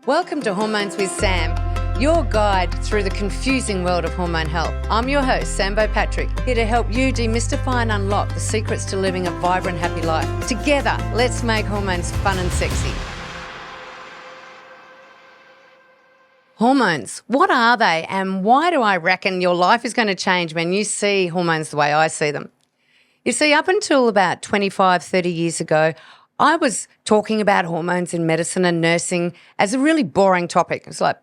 Welcome to Hormones with Sam, your guide through the confusing world of hormone health. I'm your host, Sam Beau Patrick, here to help you demystify and unlock the secrets to living a vibrant, happy life. Together, let's make hormones fun and sexy. Hormones, what are they and why do I reckon your life is going to change when you see hormones the way I see them? You see, up until about 25, 30 years ago, I was talking about hormones in medicine and nursing as a really boring topic. It's like,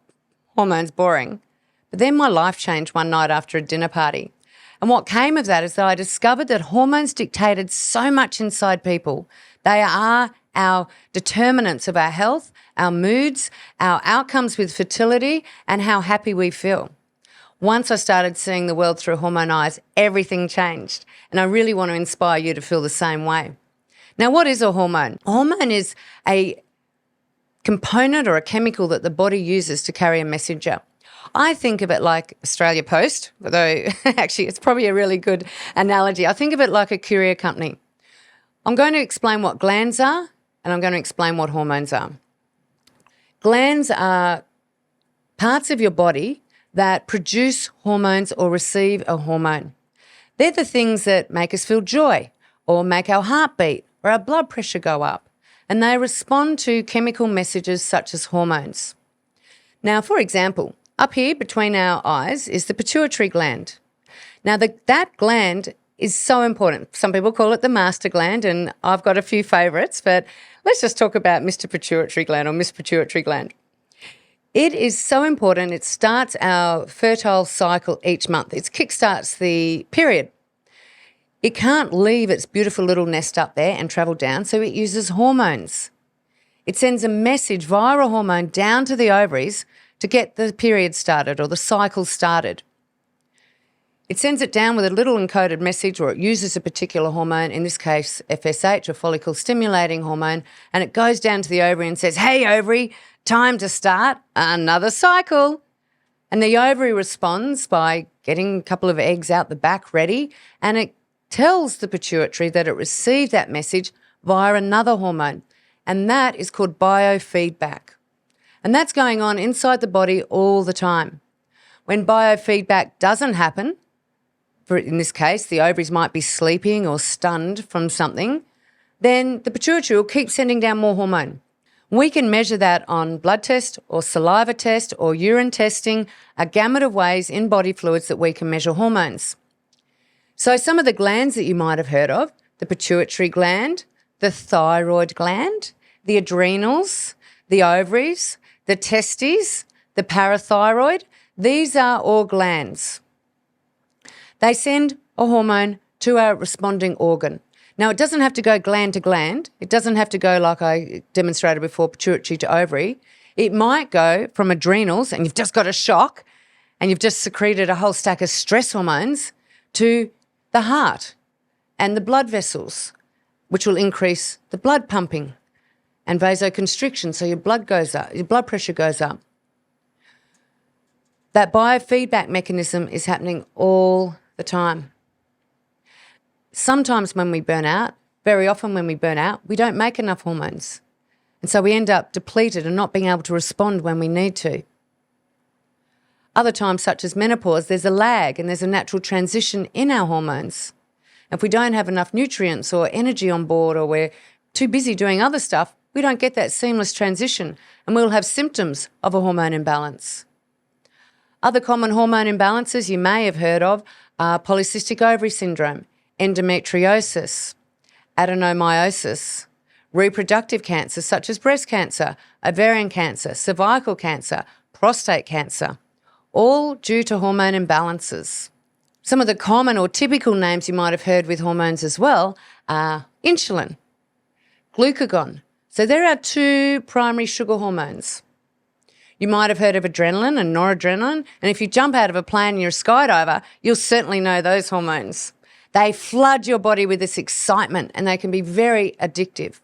hormones boring. But then my life changed one night after a dinner party. And what came of that is that I discovered that hormones dictated so much inside people. They are our determinants of our health, our moods, our outcomes with fertility, and how happy we feel. Once I started seeing the world through hormone eyes, everything changed. And I really want to inspire you to feel the same way. Now, what is a hormone? A hormone is a component or a chemical that the body uses to carry a message out. I think of it like Australia Post, although actually it's probably a really good analogy. I think of it like a courier company. I'm going to explain what glands are and I'm going to explain what hormones are. Glands are parts of your body that produce hormones or receive a hormone. They're the things that make us feel joy or make our heart beat or our blood pressure go up, and they respond to chemical messages such as hormones. Now, for example, up here between our eyes is the pituitary gland. Now, that gland is so important. Some people call it the master gland, and I've got a few favourites, but let's just talk about Mr. Pituitary gland or Miss Pituitary gland. It is so important. It starts our fertile cycle each month. It kickstarts the period. It can't leave its beautiful little nest up there and travel down, so it uses hormones. It sends a message via a hormone down to the ovaries to get the period started or the cycle started. It sends it down with a little encoded message, or it uses a particular hormone, in this case FSH, or follicle stimulating hormone, and it goes down to the ovary and says, "Hey ovary, time to start another cycle." And the ovary responds by getting a couple of eggs out the back ready, and it tells the pituitary that it received that message via another hormone, and that is called biofeedback. And that's going on inside the body all the time. When biofeedback doesn't happen, in this case, the ovaries might be sleeping or stunned from something, then the pituitary will keep sending down more hormone. We can measure that on blood test or saliva test or urine testing, a gamut of ways in body fluids that we can measure hormones. So some of the glands that you might have heard of, the pituitary gland, the thyroid gland, the adrenals, the ovaries, the testes, the parathyroid, these are all glands. They send a hormone to our responding organ. Now, it doesn't have to go gland to gland. It doesn't have to go, like I demonstrated before, pituitary to ovary. It might go from adrenals, and you've just got a shock, and you've just secreted a whole stack of stress hormones, to the heart and the blood vessels, which will increase the blood pumping and vasoconstriction, so your blood goes up, your blood pressure goes up. That biofeedback mechanism is happening all the time. Sometimes when we burn out, very often when we burn out, we don't make enough hormones. And so we end up depleted and not being able to respond when we need to. Other times, such as menopause, there's a lag and there's a natural transition in our hormones. If we don't have enough nutrients or energy on board, or we're too busy doing other stuff, we don't get that seamless transition, and we'll have symptoms of a hormone imbalance. Other common hormone imbalances you may have heard of are polycystic ovary syndrome, endometriosis, adenomyosis, reproductive cancers such as breast cancer, ovarian cancer, cervical cancer, prostate cancer, all due to hormone imbalances. Some of the common or typical names you might have heard with hormones as well are insulin, glucagon. So there are two primary sugar hormones. You might have heard of adrenaline and noradrenaline, and if you jump out of a plane and you're a skydiver, you'll certainly know those hormones. They flood your body with this excitement, and they can be very addictive.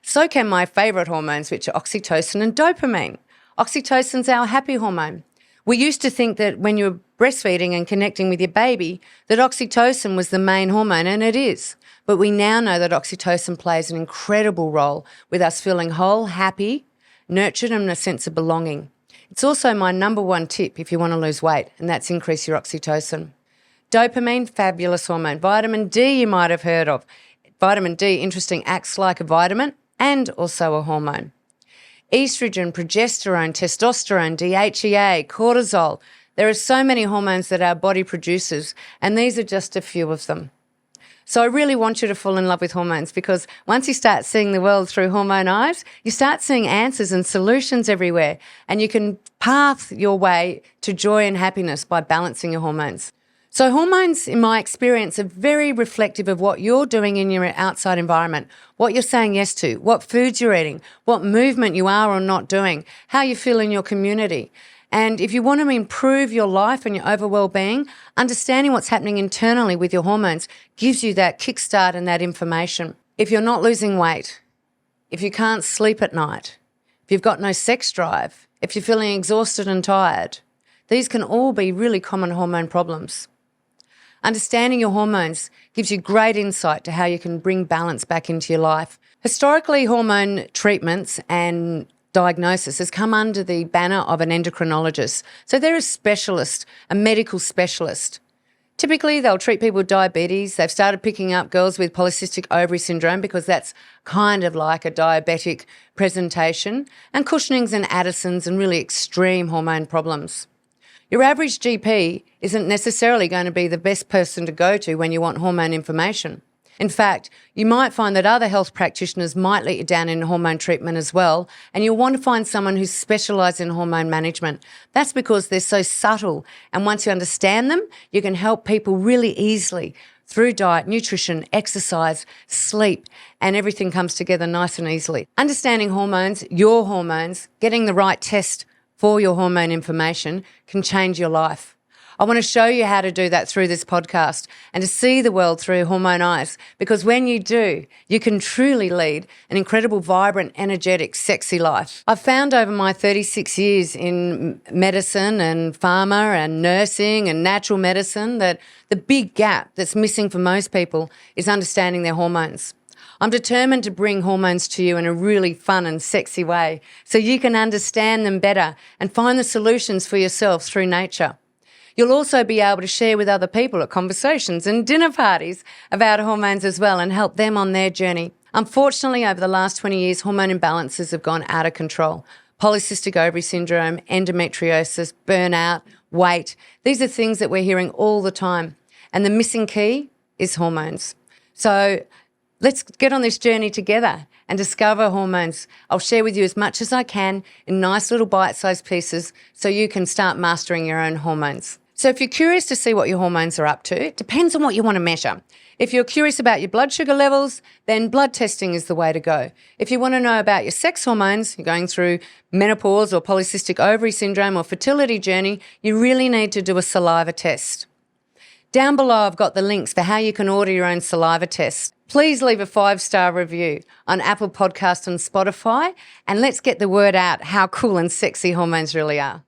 So can my favourite hormones, which are oxytocin and dopamine. Oxytocin's our happy hormone. We used to think that when you were breastfeeding and connecting with your baby, that oxytocin was the main hormone, and it is. But we now know that oxytocin plays an incredible role with us feeling whole, happy, nurtured and a sense of belonging. It's also my number one tip if you want to lose weight, and that's increase your oxytocin. Dopamine, fabulous hormone. Vitamin D you might have heard of. Vitamin D, interesting, acts like a vitamin and also a hormone. Estrogen, progesterone, testosterone, DHEA, cortisol. There are so many hormones that our body produces, and these are just a few of them. So I really want you to fall in love with hormones, because once you start seeing the world through hormone eyes, you start seeing answers and solutions everywhere, and you can path your way to joy and happiness by balancing your hormones. So hormones, in my experience, are very reflective of what you're doing in your outside environment, what you're saying yes to, what foods you're eating, what movement you are or not doing, how you feel in your community. And if you want to improve your life and your overall well-being, understanding what's happening internally with your hormones gives you that kickstart and that information. If you're not losing weight, if you can't sleep at night, if you've got no sex drive, if you're feeling exhausted and tired, these can all be really common hormone problems. Understanding your hormones gives you great insight to how you can bring balance back into your life. Historically, hormone treatments and diagnosis has come under the banner of an endocrinologist. So they're a specialist, a medical specialist. Typically, they'll treat people with diabetes. They've started picking up girls with polycystic ovary syndrome because that's kind of like a diabetic presentation, and Cushing's and Addison's and really extreme hormone problems. Your average GP isn't necessarily going to be the best person to go to when you want hormone information. In fact, you might find that other health practitioners might let you down in hormone treatment as well, and you'll want to find someone who's specialised in hormone management. That's because they're so subtle, and once you understand them, you can help people really easily through diet, nutrition, exercise, sleep, and everything comes together nice and easily. Understanding hormones, your hormones, getting the right test for your hormone information can change your life. I want to show you how to do that through this podcast and to see the world through hormone eyes, because when you do, you can truly lead an incredible, vibrant, energetic, sexy life. I've found over my 36 years in medicine and pharma and nursing and natural medicine that the big gap that's missing for most people is understanding their hormones. I'm determined to bring hormones to you in a really fun and sexy way so you can understand them better and find the solutions for yourself through nature. You'll also be able to share with other people at conversations and dinner parties about hormones as well and help them on their journey. Unfortunately, over the last 20 years, hormone imbalances have gone out of control. Polycystic ovary syndrome, endometriosis, burnout, weight. These are things that we're hearing all the time. And the missing key is hormones. So let's get on this journey together and discover hormones. I'll share with you as much as I can in nice little bite-sized pieces so you can start mastering your own hormones. So if you're curious to see what your hormones are up to, it depends on what you want to measure. If you're curious about your blood sugar levels, then blood testing is the way to go. If you want to know about your sex hormones, you're going through menopause or polycystic ovary syndrome or fertility journey, you really need to do a saliva test. Down below, I've got the links for how you can order your own saliva test. Please leave a 5-star review on Apple Podcasts and Spotify, and let's get the word out how cool and sexy hormones really are.